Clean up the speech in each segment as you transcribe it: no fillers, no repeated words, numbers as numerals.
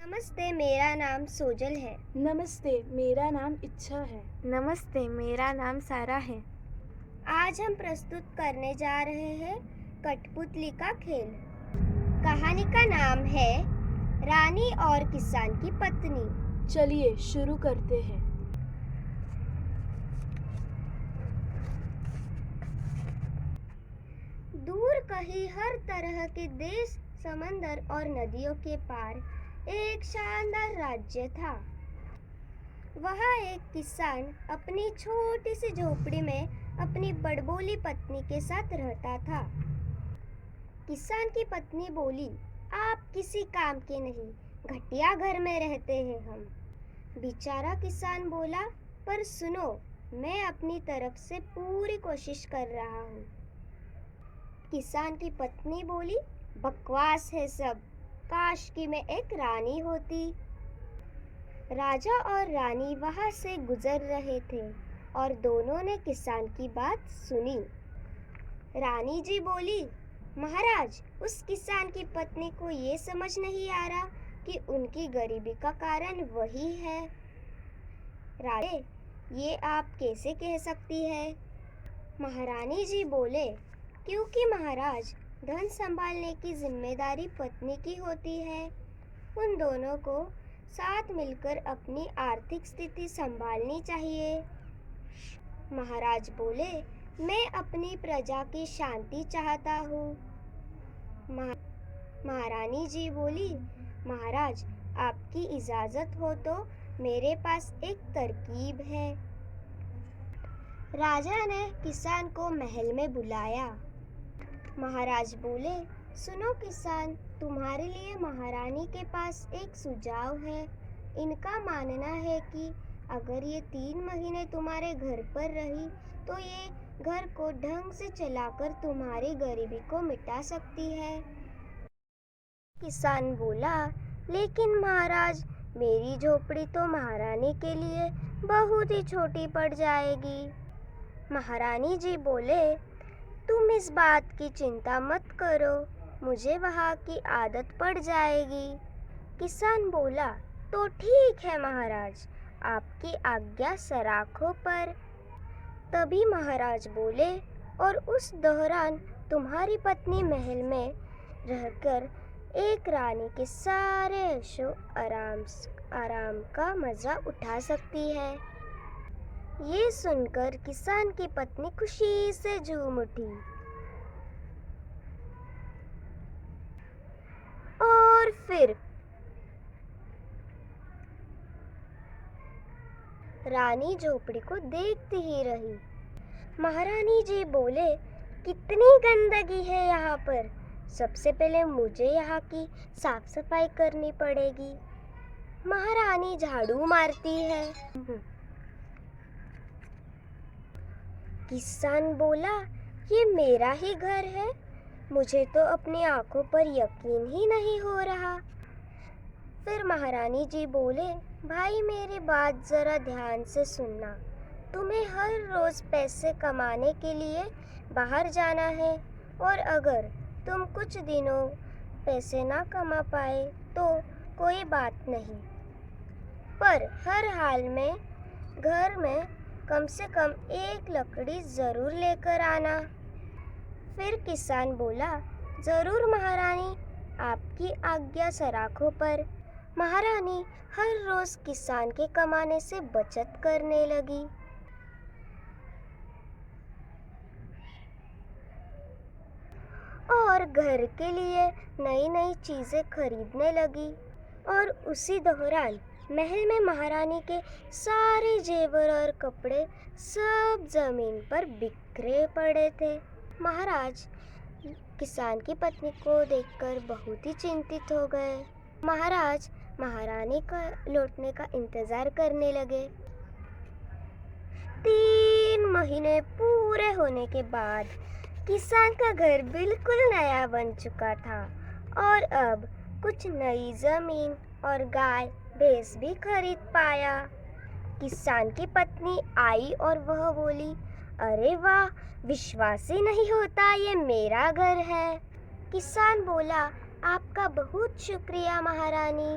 नमस्ते, मेरा नाम सोजल है। नमस्ते, मेरा नाम इच्छा है। नमस्ते, मेरा नाम सारा है। आज हम प्रस्तुत करने जा रहे हैं कठपुतली का खेल। कहानी का नाम है रानी और किसान की पत्नी। चलिए शुरू करते हैं। दूर कहीं हर तरह के देश, समंदर और नदियों के पार एक शानदार राज्य था। वहाँ एक किसान अपनी छोटी सी झोपड़ी में अपनी बड़बोली पत्नी के साथ रहता था। किसान की पत्नी बोली, आप किसी काम के नहीं, घटिया घर में रहते हैं हम। बेचारा किसान बोला, पर सुनो, मैं अपनी तरफ से पूरी कोशिश कर रहा हूँ। किसान की पत्नी बोली, बकवास है सब, काश कि मैं एक रानी होती। राजा और रानी वहाँ से गुजर रहे थे और दोनों ने किसान की बात सुनी। रानी जी बोली, महाराज, उस किसान की पत्नी को ये समझ नहीं आ रहा कि उनकी गरीबी का कारण वही है। राजे, ये आप कैसे कह सकती है? महारानी जी बोले, क्योंकि महाराज, धन संभालने की जिम्मेदारी पत्नी की होती है। उन दोनों को साथ मिलकर अपनी आर्थिक स्थिति संभालनी चाहिए। महाराज बोले, मैं अपनी प्रजा की शांति चाहता हूँ। महारानी जी बोली, महाराज, आपकी इजाज़त हो तो मेरे पास एक तरकीब है। राजा ने किसान को महल में बुलाया। महाराज बोले, सुनो किसान, तुम्हारे लिए महारानी के पास एक सुझाव है। इनका मानना है कि अगर ये 3 महीने तुम्हारे घर पर रही तो ये घर को ढंग से चलाकर तुम्हारी गरीबी को मिटा सकती है। किसान बोला, लेकिन महाराज, मेरी झोपड़ी तो महारानी के लिए बहुत ही छोटी पड़ जाएगी। महारानी जी बोले, तुम इस बात की चिंता मत करो, मुझे वहाँ की आदत पड़ जाएगी। किसान बोला, तो ठीक है महाराज, आपकी आज्ञा सराखों पर। तभी महाराज बोले, और उस दौरान तुम्हारी पत्नी महल में रहकर एक रानी के सारे ऐशो आराम का मज़ा उठा सकती है। ये सुनकर किसान की पत्नी खुशी से झूम उठी। और फिर रानी झोपड़ी को देखती ही रही। महारानी जी बोले, कितनी गंदगी है यहाँ पर, सबसे पहले मुझे यहाँ की साफ सफाई करनी पड़ेगी। महारानी झाड़ू मारती है। किसान बोला, ये मेरा ही घर है, मुझे तो अपनी आंखों पर यकीन ही नहीं हो रहा। फिर महारानी जी बोले, भाई मेरी बात ज़रा ध्यान से सुनना। तुम्हें हर रोज़ पैसे कमाने के लिए बाहर जाना है, और अगर तुम कुछ दिनों पैसे ना कमा पाए तो कोई बात नहीं, पर हर हाल में घर में कम से कम एक लकड़ी ज़रूर लेकर आना। फिर किसान बोला, ज़रूर महारानी, आपकी आज्ञा सराखों पर। महारानी हर रोज़ किसान के कमाने से बचत करने लगी। और घर के लिए नई नई चीज़ें खरीदने लगी। और उसी दौरान महल में महारानी के सारे जेवर और कपड़े सब ज़मीन पर बिखरे पड़े थे। महाराज किसान की पत्नी को देखकर बहुत ही चिंतित हो गए। महाराज महारानी का लौटने का इंतज़ार करने लगे। 3 महीने पूरे होने के बाद किसान का घर बिल्कुल नया बन चुका था, और अब कुछ नई ज़मीन और गाय भैंस भी खरीद पाया। किसान की पत्नी आई और वह बोली, अरे वाह, विश्वास ही नहीं होता, ये मेरा घर है। किसान बोला, आपका बहुत शुक्रिया महारानी।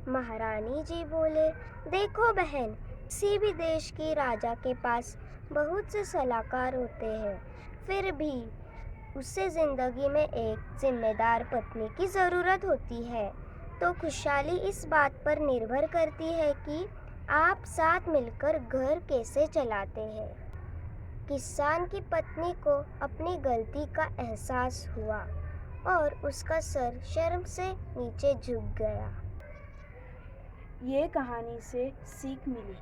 महारानी जी बोले, देखो बहन, किसी भी देश की राजा के पास बहुत से सलाहकार होते हैं, फिर भी उसे जिंदगी में एक जिम्मेदार पत्नी की ज़रूरत होती है। तो खुशहाली इस बात पर निर्भर करती है कि आप साथ मिलकर घर कैसे चलाते हैं। किसान की पत्नी को अपनी गलती का एहसास हुआ और उसका सर शर्म से नीचे झुक गया। ये कहानी से सीख मिली।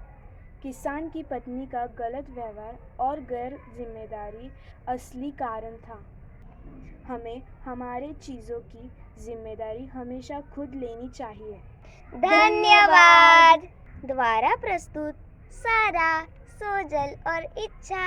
किसान की पत्नी का गलत व्यवहार और गैर जिम्मेदारी असली कारण था। हमें हमारे चीज़ों की जिम्मेदारी हमेशा खुद लेनी चाहिए। धन्यवाद। द्वारा प्रस्तुत सारा, सोजल और इच्छा।